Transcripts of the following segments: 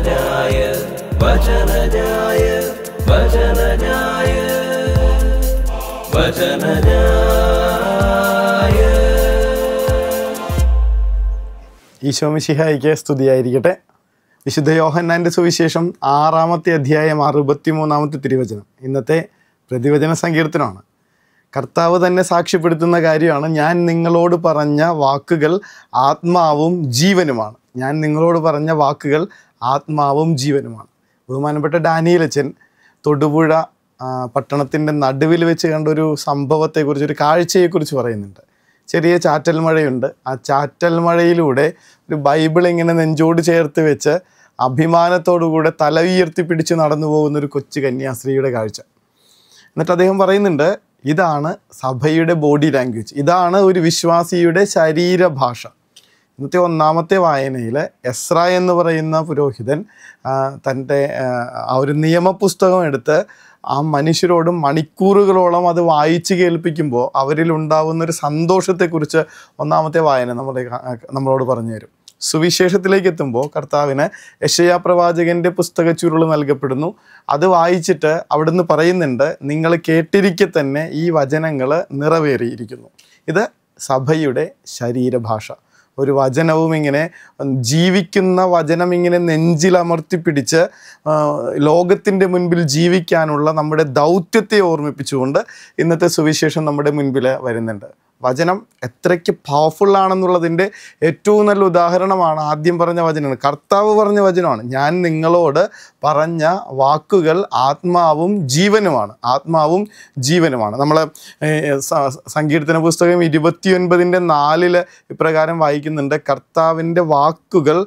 വചനജായ വചനജായ വചനജായ വചനജായ. ഈശോ മിശിഹായിക്ക് സ്തുതിയായിരിക്കട്ടെ. വിശുദ്ധ യോഹന്നാൻ്റെ സുവിശേഷം 6-ാമത്തെ അധ്യായം 63-ാമത്തെ തിരുവചനം ഇന്നത്തെ പ്രതിവചന സങ്കീർത്തനമാണ്. കർത്താവ് തന്നെ സാക്ഷ്യപ്പെടുത്തുന്ന കാര്യമാണ്, ഞാൻ നിങ്ങളോട് പറഞ്ഞ വാക്കുകൾ ആത്മാവും ജീവനുമാണ്. ഞാൻ നിങ്ങളോട് പറഞ്ഞ വാക്കുകൾ ആത്മാവും ജീവനുമാണ്. ബഹുമാനപ്പെട്ട ഡാനിയേലച്ചൻ തൊടുപുഴ പട്ടണത്തിൻ്റെ നടുവിൽ വെച്ച് കണ്ടൊരു സംഭവത്തെക്കുറിച്ച്, ഒരു കാഴ്ചയെക്കുറിച്ച് പറയുന്നുണ്ട്. ചെറിയ ചാറ്റൽ മഴയുണ്ട്. ആ ചാറ്റൽ മഴയിലൂടെ ഒരു ബൈബിൾ ഇങ്ങനെ നെഞ്ചോട് ചേർത്ത് വെച്ച് അഭിമാനത്തോടുകൂടെ തല ഉയർത്തി പിടിച്ച് നടന്നു പോകുന്നൊരു കൊച്ചു കന്യാസ്ത്രീയുടെ കാഴ്ച. എന്നിട്ട് അദ്ദേഹം പറയുന്നുണ്ട്, ഇതാണ് സഭയുടെ ബോഡി ലാംഗ്വേജ്, ഇതാണ് ഒരു വിശ്വാസിയുടെ ശരീരഭാഷ. ഇന്നത്തെ 1-ാമത്തെ വായനയിൽ എസ്ര എന്ന് പറയുന്ന പുരോഹിതൻ തൻ്റെ ആ ഒരു നിയമപുസ്തകം എടുത്ത് ആ മനുഷ്യരോട് മണിക്കൂറുകളോളം അത് വായിച്ച് കേൾപ്പിക്കുമ്പോൾ അവരിലുണ്ടാവുന്നൊരു സന്തോഷത്തെക്കുറിച്ച് 1-ാമത്തെ വായന നമ്മളോട് പറഞ്ഞു തരും. സുവിശേഷത്തിലേക്ക് എത്തുമ്പോൾ കർത്താവിന് യെശയ്യാ പ്രവാചകൻ്റെ പുസ്തക ചുരുൾ നൽകപ്പെടുന്നു. അത് വായിച്ചിട്ട് അവിടുന്ന് പറയുന്നുണ്ട്, നിങ്ങൾ കേട്ടിരിക്കെ തന്നെ ഈ വചനങ്ങൾ നിറവേറിയിരിക്കുന്നു. ഇത് സഭയുടെ ശരീരഭാഷ. ഒരു വചനവും ഇങ്ങനെ ജീവിക്കുന്ന വചനം ഇങ്ങനെ നെഞ്ചിലമർത്തിപ്പിടിച്ച് ലോകത്തിൻ്റെ മുൻപിൽ ജീവിക്കാനുള്ള നമ്മുടെ ദൗത്യത്തെ ഓർമ്മിപ്പിച്ചുകൊണ്ട് ഇന്നത്തെ സുവിശേഷം നമ്മുടെ മുൻപിൽ വരുന്നുണ്ട്. വചനം എത്രയ്ക്ക് പവർഫുള്ളാണെന്നുള്ളതിൻ്റെ ഏറ്റവും നല്ല ഉദാഹരണമാണ് ആദ്യം പറഞ്ഞ വചനമാണ്. കർത്താവ് പറഞ്ഞ വചനമാണ്, ഞാൻ നിങ്ങളോട് പറഞ്ഞ വാക്കുകൾ ആത്മാവും ജീവനുമാണ്. ആത്മാവും ജീവനുമാണ്. നമ്മൾ സങ്കീർത്തന പുസ്തകം 29:4 ഇപ്രകാരം വായിക്കുന്നുണ്ട്, കർത്താവിൻ്റെ വാക്കുകൾ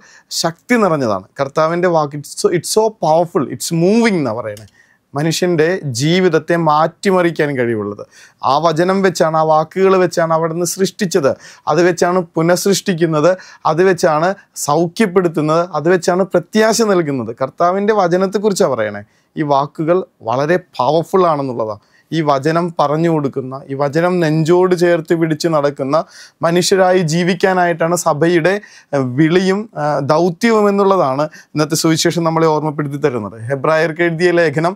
ശക്തി നിറഞ്ഞതാണ്. കർത്താവിൻ്റെ വാക്ക് it's so powerful, it's moving എന്നാണ് പറയുന്നത്. മനുഷ്യൻ്റെ ജീവിതത്തെ മാറ്റിമറിക്കാൻ കഴിവുള്ളത് ആ വചനം വെച്ചാണ്, ആ വാക്കുകൾ വെച്ചാണ് അവിടുന്ന് സൃഷ്ടിച്ചത്. അത് വെച്ചാണ് പുനഃസൃഷ്ടിക്കുന്നത്, അത് വെച്ചാണ് സൗഖ്യപ്പെടുത്തുന്നത്, അത് വെച്ചാണ് പ്രത്യാശ നൽകുന്നത്. കർത്താവിൻ്റെ വചനത്തെക്കുറിച്ചാണ് പറയണേ. ഈ വാക്കുകൾ വളരെ പവർഫുൾ ആണെന്നുള്ളതാണ്. ഈ വചനം പറഞ്ഞു കൊടുക്കുന്ന, ഈ വചനം നെഞ്ചോട് ചേർത്ത് പിടിച്ച് നടക്കുന്ന മനുഷ്യരായി ജീവിക്കാനായിട്ടാണ് സഭയുടെ വിളിയും ദൗത്യവും എന്നുള്ളതാണ് ഇന്നത്തെ സുവിശേഷം നമ്മളെ ഓർമ്മപ്പെടുത്തി തരുന്നത്. ഹെബ്രായർക്ക് എഴുതിയ ലേഖനം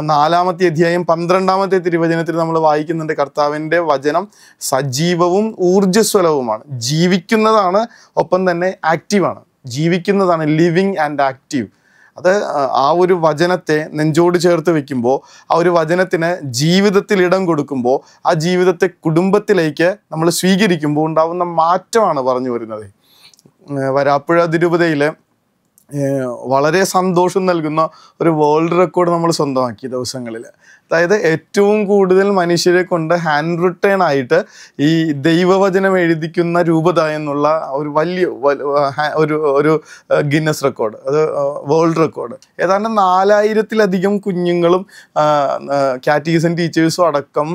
4-ാമത്തെ അധ്യായം 12-ാമത്തെ തിരുവചനത്തിൽ നമ്മൾ വായിക്കുന്നുണ്ട്, കർത്താവിൻ്റെ വചനം സജീവവും ഊർജ്ജസ്വലവുമാണ്. ജീവിക്കുന്നതാണ്, ഒപ്പം തന്നെ ആക്റ്റീവാണ്. ജീവിക്കുന്നതാണ്, ലിവിങ് ആൻഡ് ആക്റ്റീവ്. അത് ആ ഒരു വചനത്തെ നെഞ്ചോട് ചേർത്ത് വെക്കുമ്പോൾ, ആ ഒരു വചനത്തിന് ജീവിതത്തിൽ ഇടം കൊടുക്കുമ്പോൾ, ആ ജീവിതത്തെ കുടുംബത്തിലേക്ക് നമ്മൾ സ്വീകരിക്കുമ്പോൾ ഉണ്ടാകുന്ന മാറ്റമാണ് പറഞ്ഞു വരുന്നത്. വരാപ്പുഴ തിരുപതിയിൽ വളരെ സന്തോഷം നൽകുന്ന ഒരു വേൾഡ് റെക്കോർഡ് നമ്മൾ സ്വന്തമാക്കി ദിവസങ്ങളിൽ. അതായത് ഏറ്റവും കൂടുതൽ മനുഷ്യരെ കൊണ്ട് ഹാൻഡ് റിട്ടേൺ ആയിട്ട് ഈ ദൈവവചനം എഴുതിക്കുന്ന രൂപത എന്നുള്ള ഒരു വലിയ ഒരു ഗിന്നസ് റെക്കോർഡ്, അത് വേൾഡ് റെക്കോർഡ്. ഏതാണ്ട് 4000-ലധികം കുഞ്ഞുങ്ങളും കാറ്റഗീസൻ ടീച്ചേഴ്സും അടക്കം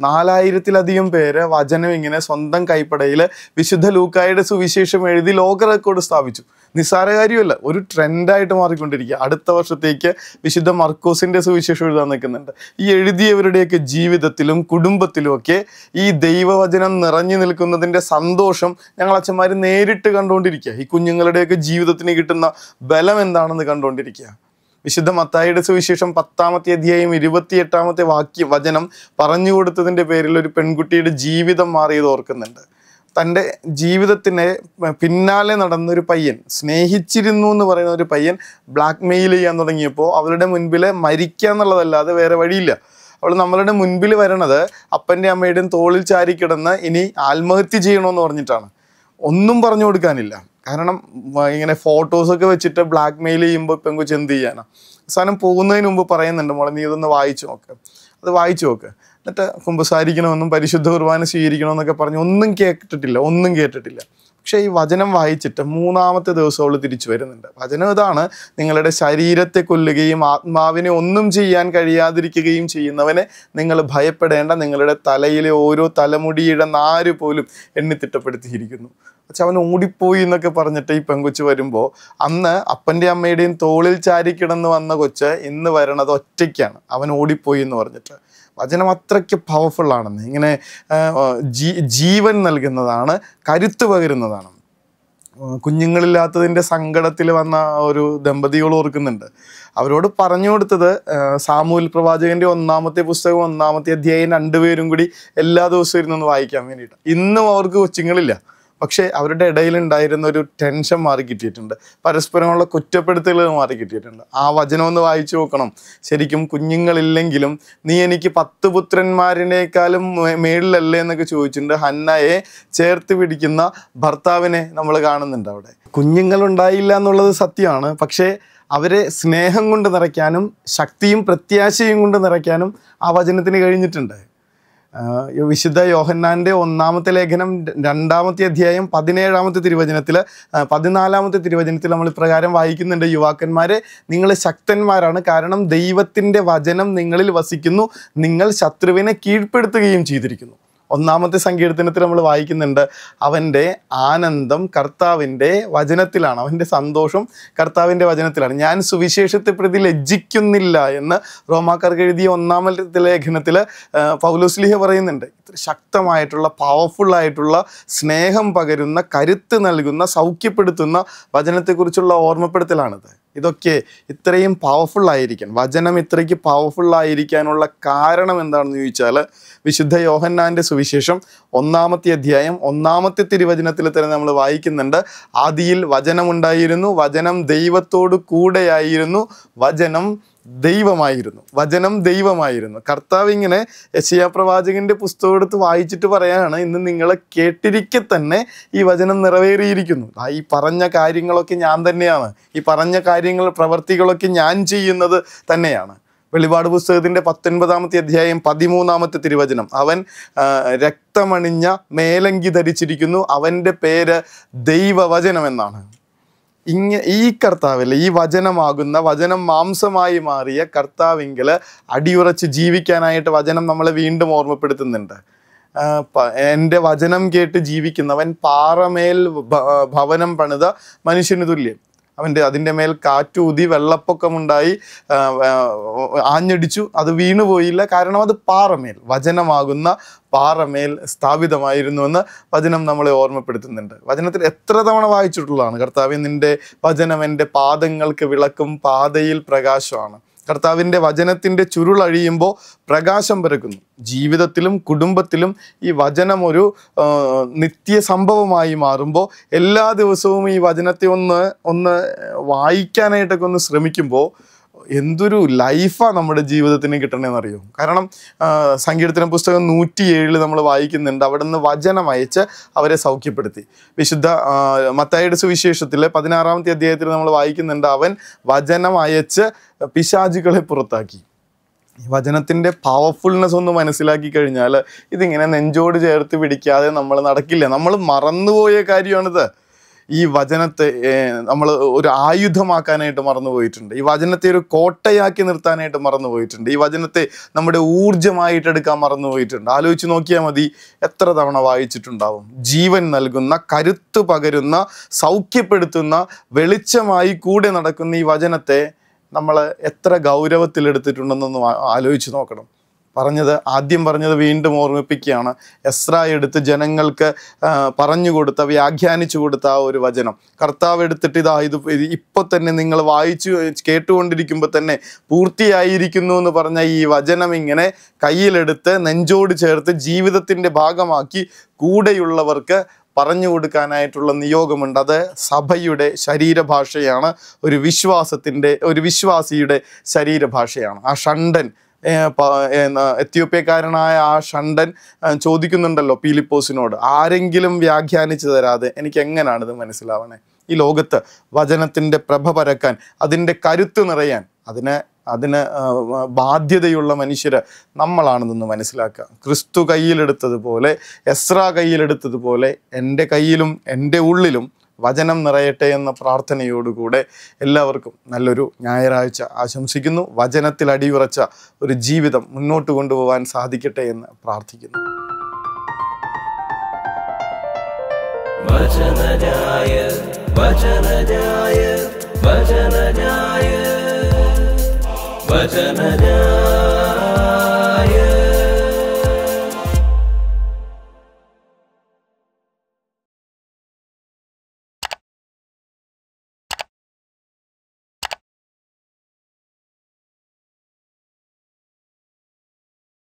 4000-ലധികം പേര് വചനം ഇങ്ങനെ സ്വന്തം കൈപ്പടയിൽ വിശുദ്ധ ലൂക്കായുടെ സുവിശേഷം എഴുതി ലോക റെക്കോർഡ് സ്ഥാപിച്ചു. നിസ്സാര കാര്യമല്ല, ഒരു ട്രെൻഡായിട്ട് മാറിക്കൊണ്ടിരിക്കുക. അടുത്ത വർഷത്തേക്ക് വിശുദ്ധ മർക്കോസിൻ്റെ സുവിശേഷം എഴുതാൻ നിൽക്കുന്നുണ്ട്. ഈ എഴുതിയവരുടെയൊക്കെ ജീവിതത്തിലും കുടുംബത്തിലുമൊക്കെ ഈ ദൈവവചനം നിറഞ്ഞു നിൽക്കുന്നതിൻ്റെ സന്തോഷം ഞങ്ങൾ അച്ഛന്മാർ നേരിട്ട് കണ്ടുകൊണ്ടിരിക്കുക. ഈ കുഞ്ഞുങ്ങളുടെയൊക്കെ ജീവിതത്തിന് കിട്ടുന്ന ബലം എന്താണെന്ന് കണ്ടുകൊണ്ടിരിക്കുക. വിശുദ്ധ മത്തായിയുടെ സുവിശേഷം 10-ാമത്തെ അധ്യായം 28-ാമത്തെ വചനം പറഞ്ഞു കൊടുത്തതിൻ്റെ പേരിൽ ഒരു പെൺകുട്ടിയുടെ ജീവിതം മാറിയത് ഓർക്കുന്നുണ്ട്. തൻ്റെ ജീവിതത്തിന് പിന്നാലെ നടന്നൊരു പയ്യൻ, സ്നേഹിച്ചിരുന്നു എന്ന് പറയുന്ന ഒരു പയ്യൻ ബ്ലാക്ക് മെയിൽ ചെയ്യാൻ തുടങ്ങിയപ്പോൾ അവരുടെ മുൻപിൽ മരിക്കുക എന്നുള്ളതല്ലാതെ വേറെ വഴിയില്ല. അവൾ നമ്മളുടെ മുൻപിൽ വരണത് അപ്പൻ്റെ അമ്മയുടെയും തോളിൽ ചാരിക്കിടന്ന് ഇനി ആത്മഹത്യ ചെയ്യണമെന്ന് പറഞ്ഞിട്ടാണ്. ഒന്നും പറഞ്ഞു കൊടുക്കാനില്ല. കാരണം ഇങ്ങനെ ഫോട്ടോസൊക്കെ വെച്ചിട്ട് ബ്ലാക്ക് മെയിൽ ചെയ്യുമ്പോൾ പെങ്കൊച്ച് എന്ത് ചെയ്യാനാണ്? അവസാനം പോകുന്നതിന് മുമ്പ് പറയുന്നുണ്ട്, മോളെ നീ ഇതൊന്ന് വായിച്ചു നോക്ക്, അത് വായിച്ചു നോക്ക്, എന്നിട്ട് കുമ്പസാരിക്കണമെന്നും പരിശുദ്ധ കുർബാന സ്വീകരിക്കണമെന്നൊക്കെ പറഞ്ഞ് ഒന്നും കേട്ടിട്ടില്ല. പക്ഷേ ഈ വചനം വായിച്ചിട്ട് 3-ാമത്തെ ദിവസം അവൾ തിരിച്ചു വരുന്നുണ്ട്. വചനം ഇതാണ്, നിങ്ങളുടെ ശരീരത്തെ കൊല്ലുകയും ആത്മാവിനെ ഒന്നും ചെയ്യാൻ കഴിയാതിരിക്കുകയും ചെയ്യുന്നവനെ നിങ്ങൾ ഭയപ്പെടേണ്ട, നിങ്ങളുടെ തലയിലെ ഓരോ തലമുടിയുടെ നാര് പോലും എണ്ണിത്തിട്ടപ്പെടുത്തിയിരിക്കുന്നു. പക്ഷെ അവൻ ഓടിപ്പോയി എന്നൊക്കെ പറഞ്ഞിട്ട് ഈ പെങ്കൊച്ച് വരുമ്പോൾ, അന്ന് അപ്പൻ്റെ അമ്മയുടെയും തോളിൽ ചാരിക്കിടന്ന് വന്ന കൊച്ച് ഇന്ന് വരണത് ഒറ്റയ്ക്കാണ്, അവൻ ഓടിപ്പോയി എന്ന് പറഞ്ഞിട്ട്. വചനം അത്രയ്ക്ക് പവർഫുള്ളാണെന്ന്, ഇങ്ങനെ ജീവൻ നൽകുന്നതാണ്, കരുത്ത് പകരുന്നതാണ്. കുഞ്ഞുങ്ങളില്ലാത്തതിൻ്റെ സങ്കടത്തിൽ വന്ന ഒരു ദമ്പതികൾ ഓർക്കുന്നുണ്ട്. അവരോട് പറഞ്ഞു കൊടുത്തത് സാമൂൽ പ്രവാചകൻ്റെ 1-ാമത്തെ പുസ്തകം 1-ാമത്തെ അധ്യായം 2 പേരും കൂടി എല്ലാ ദിവസവും ഇരുന്നൊന്ന് വായിക്കാൻ വേണ്ടിയിട്ട്. ഇന്നും അവർക്ക് കൊച്ചുങ്ങളില്ല, പക്ഷേ അവരുടെ ഇടയിലുണ്ടായിരുന്ന ഒരു ടെൻഷൻ മാറി കിട്ടിയിട്ടുണ്ട്, പരസ്പരമുള്ള കുറ്റപ്പെടുത്തലുകൾ മാറി കിട്ടിയിട്ടുണ്ട്. ആ വചനം ഒന്ന് വായിച്ചു നോക്കണം. ശരിക്കും കുഞ്ഞുങ്ങളില്ലെങ്കിലും നീ എനിക്ക് 10 പുത്രന്മാരിനേക്കാളും മേളിലല്ലേ എന്നൊക്കെ ചോദിച്ചിട്ടുണ്ട് ഹന്നയെ ചേർത്ത് പിടിക്കുന്ന ഭർത്താവിനെ നമ്മൾ കാണുന്നുണ്ട് അവിടെ. കുഞ്ഞുങ്ങളുണ്ടായില്ല എന്നുള്ളത് സത്യമാണ്, പക്ഷേ അവരെ സ്നേഹം കൊണ്ട് നിറയ്ക്കാനും ശക്തിയും പ്രത്യാശയും കൊണ്ട് നിറയ്ക്കാനും ആ വചനത്തിന് കഴിഞ്ഞിട്ടുണ്ട്. വിശുദ്ധ യോഹന്നാൻ്റെ 1-ാമത്തെ ലേഖനം 2-ാമത്തെ അധ്യായം 17-ാമത്തെ തിരുവചനത്തിൽ 14-ാമത്തെ തിരുവചനത്തിൽ നമ്മൾ ഇപ്രകാരം വായിക്കുന്നുണ്ട്: യുവാക്കന്മാരെ, നിങ്ങൾ ശക്തന്മാരാണ്, കാരണം ദൈവത്തിൻ്റെ വചനം നിങ്ങളിൽ വസിക്കുന്നു, നിങ്ങൾ ശത്രുവിനെ കീഴ്പ്പെടുത്തുകയും ചെയ്തിരിക്കുന്നു. 1-ാമത്തെ സങ്കീർത്തനത്തിൽ നമ്മൾ വായിക്കുന്നുണ്ട്, അവൻ്റെ ആനന്ദം കർത്താവിൻ്റെ വചനത്തിലാണ്, അവൻ്റെ സന്തോഷം കർത്താവിൻ്റെ വചനത്തിലാണ്. ഞാൻ സുവിശേഷത്തെ പ്രതി ലജ്ജിക്കുന്നില്ല എന്ന് റോമാക്കാർക്ക് എഴുതിയ 1-ാമത്തെ ലേഖനത്തിൽ പൗലോസ്ലീഹ പറയുന്നുണ്ട്. ഇത്ര ശക്തമായിട്ടുള്ള പവർഫുള്ളായിട്ടുള്ള സ്നേഹം പകരുന്ന, കരുത്ത് നൽകുന്ന, സൗഖ്യപ്പെടുത്തുന്ന വചനത്തെക്കുറിച്ചുള്ള ഓർമ്മപ്പെടുത്തലാണിത്. ഇതൊക്കെ ഇത്രയും പവർഫുള്ളായിരിക്കാൻ, വചനം ഇത്രയ്ക്ക് പവർഫുള്ളായിരിക്കാനുള്ള കാരണം എന്താണെന്ന് ചോദിച്ചാൽ, വിശുദ്ധ യോഹന്നാൻ്റെ സുവിശേഷം 1-ാമത്തെ അധ്യായം 1-ാമത്തെ തിരുവചനത്തിൽ തന്നെ നമ്മൾ വായിക്കുന്നുണ്ട്, ആദിയിൽ വചനമുണ്ടായിരുന്നു, വചനം ദൈവത്തോട് കൂടെയായിരുന്നു, വചനം ദൈവമായിരുന്നു, വചനം ദൈവമായിരുന്നു. കർത്താവ് ഇങ്ങനെ യെശയ്യാ പ്രവാചകന്റെ പുസ്തകം എടുത്ത് വായിച്ചിട്ട് പറയാണ്, ഇന്ന് നിങ്ങളെ കേട്ടിരിക്കെ തന്നെ ഈ വചനം നിറവേറിയിരിക്കുന്നു. ഈ പറഞ്ഞ കാര്യങ്ങളൊക്കെ ഞാൻ തന്നെയാണ്, ഈ പറഞ്ഞ കാര്യങ്ങൾ പ്രവർത്തികളൊക്കെ ഞാൻ ചെയ്യുന്നത് തന്നെയാണ്. വെളിപാട് പുസ്തകത്തിൻ്റെ 19-ാമത്തെ അധ്യായം 13-ാമത്തെ തിരുവചനം, അവൻ രക്തമണിഞ്ഞ മേലങ്കി ധരിച്ചിരിക്കുന്നു, അവൻ്റെ പേര് ദൈവവചനം എന്നാണ്. ഈ കർത്താവിൽ, ഈ വചനമാകുന്ന, വചനം മാംസമായി മാറിയ കർത്താവിങ്കിൽ അടിയുറച്ച് ജീവിക്കാനായിട്ട് വചനം നമ്മളെ വീണ്ടും ഓർമ്മപ്പെടുത്തുന്നുണ്ട്. എൻ്റെ വചനം കേട്ട് ജീവിക്കുന്നവൻ പാറമേൽ ഭവനം പണിത മനുഷ്യന് തുല്യം. അതിൻ്റെ മേൽ കാറ്റൂതി വെള്ളപ്പൊക്കമുണ്ടായി ആഞ്ഞടിച്ചു, അത് വീണുപോയില്ല, കാരണം അത് പാറമേൽ, വചനമാകുന്ന പാറമേൽ സ്ഥാപിതമായിരുന്നുവെന്ന് വചനം നമ്മളെ ഓർമ്മപ്പെടുത്തുന്നുണ്ട്. വചനത്തിൽ എത്ര തവണ വായിച്ചിട്ടുള്ളതാണ്, കർത്താവേ നിൻ്റെ വചനം എൻ്റെ പാദങ്ങൾക്ക് വിളക്കും പാതയിൽ പ്രകാശമാണ്. കർത്താവിൻ്റെ വചനത്തിൻ്റെ ചുരുളഴിയുമ്പോൾ പ്രകാശം പരക്കുന്നു. ജീവിതത്തിലും കുടുംബത്തിലും ഈ വചനം ഒരു നിത്യ സംഭവമായി മാറുമ്പോൾ എല്ലാ ദിവസവും ഈ വചനത്തെ ഒന്ന് വായിക്കാനായിട്ടൊക്കെ ഒന്ന് ശ്രമിക്കുമ്പോൾ എന്തൊരു ലൈഫാണ് നമ്മുടെ ജീവിതത്തിന് കിട്ടണമെന്ന് അറിയും. കാരണം സങ്കീർത്തന പുസ്തകം 107 നമ്മൾ വായിക്കുന്നുണ്ട്, അവിടെ നിന്ന് വചനം അയച്ച് അവരെ സൗഖ്യപ്പെടുത്തി. വിശുദ്ധ മത്തായിയുടെ സുവിശേഷത്തിൽ 16-ാമത്തെ അധ്യായത്തിൽ നമ്മൾ വായിക്കുന്നുണ്ട്, അവൻ വചനം അയച്ച് പിശാചുകളെ പുറത്താക്കി. ഈ വചനത്തിൻ്റെ പവർഫുൾനെസ് ഒന്ന് മനസ്സിലാക്കി കഴിഞ്ഞാൽ ഇതിങ്ങനെ നെഞ്ചോട് ചേർത്ത് പിടിക്കാതെ നമ്മൾ നടക്കില്ല. നമ്മൾ മറന്നുപോയ കാര്യമാണിത്. ഈ വചനത്തെ നമ്മൾ ഒരു ആയുധമാക്കാനായിട്ട് മറന്നുപോയിട്ടുണ്ട്. ഈ വചനത്തെ ഒരു കോട്ടയാക്കി നിർത്താനായിട്ട് മറന്നുപോയിട്ടുണ്ട്. ഈ വചനത്തെ നമ്മുടെ ഊർജ്ജമായിട്ടെടുക്കാൻ മറന്നുപോയിട്ടുണ്ട്. ആലോചിച്ച് നോക്കിയാൽ മതി, എത്ര തവണ വായിച്ചിട്ടുണ്ടാവും. ജീവൻ നൽകുന്ന, കരുത്ത് പകരുന്ന, സൗഖ്യപ്പെടുത്തുന്ന, വെളിച്ചമായി കൂടെ നടക്കുന്ന ഈ വചനത്തെ നമ്മൾ എത്ര ഗൗരവത്തിലെടുത്തിട്ടുണ്ടെന്നൊന്ന് ആലോചിച്ച് നോക്കണം. ആദ്യം പറഞ്ഞത് വീണ്ടും ഓർമ്മിപ്പിക്കുകയാണ്. എസ്രാ എടുത്ത് ജനങ്ങൾക്ക് പറഞ്ഞു കൊടുത്ത, വ്യാഖ്യാനിച്ചു കൊടുത്ത ആ ഒരു വചനം കർത്താവ് എടുത്തിട്ട് ഇത് ഇപ്പോൾ തന്നെ നിങ്ങൾ വായിച്ചു കേട്ടുകൊണ്ടിരിക്കുമ്പോൾ തന്നെ പൂർത്തിയായിരിക്കുന്നു എന്ന് പറഞ്ഞ ഈ വചനം ഇങ്ങനെ കയ്യിലെടുത്ത് നെഞ്ചോട് ചേർത്ത് ജീവിതത്തിൻ്റെ ഭാഗമാക്കി കൂടെയുള്ളവർക്ക് പറഞ്ഞു കൊടുക്കാനായിട്ടുള്ള നിയോഗമുണ്ട്. അത് സഭയുടെ ശരീരഭാഷയാണ്, ഒരു വിശ്വാസിയുടെ ശരീരഭാഷയാണ്. ആ ഷണ്ടൻ, എത്യോപ്യക്കാരനായ ആ ഷണ്ടൻ ചോദിക്കുന്നുണ്ടല്ലോ പീലിപ്പോസിനോട്, ആരെങ്കിലും വ്യാഖ്യാനിച്ചു തരാതെ എനിക്ക് എങ്ങനെയാണിത് മനസ്സിലാവണേ? ഈ ലോകത്ത് വചനത്തിൻ്റെ പ്രഭ പരക്കാൻ, അതിൻ്റെ കരുത്ത് നിറയാൻ, അതിന് ബാധ്യതയുള്ള മനുഷ്യർ നമ്മളാണെന്നൊന്ന് മനസ്സിലാക്കുക. ക്രിസ്തു കയ്യിലെടുത്തതുപോലെ, എസ്രാ കയ്യിലെടുത്തതുപോലെ എൻ്റെ കയ്യിലും എൻ്റെ ഉള്ളിലും വചനം നിറയട്ടെ എന്ന പ്രാർത്ഥനയോടുകൂടെ എല്ലാവർക്കും നല്ലൊരു ഞായറാഴ്ച ആശംസിക്കുന്നു. വചനത്തിൽ അടിയുറച്ച ഒരു ജീവിതം മുന്നോട്ട് കൊണ്ടുപോകാൻ സാധിക്കട്ടെ എന്ന് പ്രാർത്ഥിക്കുന്നു. വചനജായ വചനജായ വചനജായ വചനജായ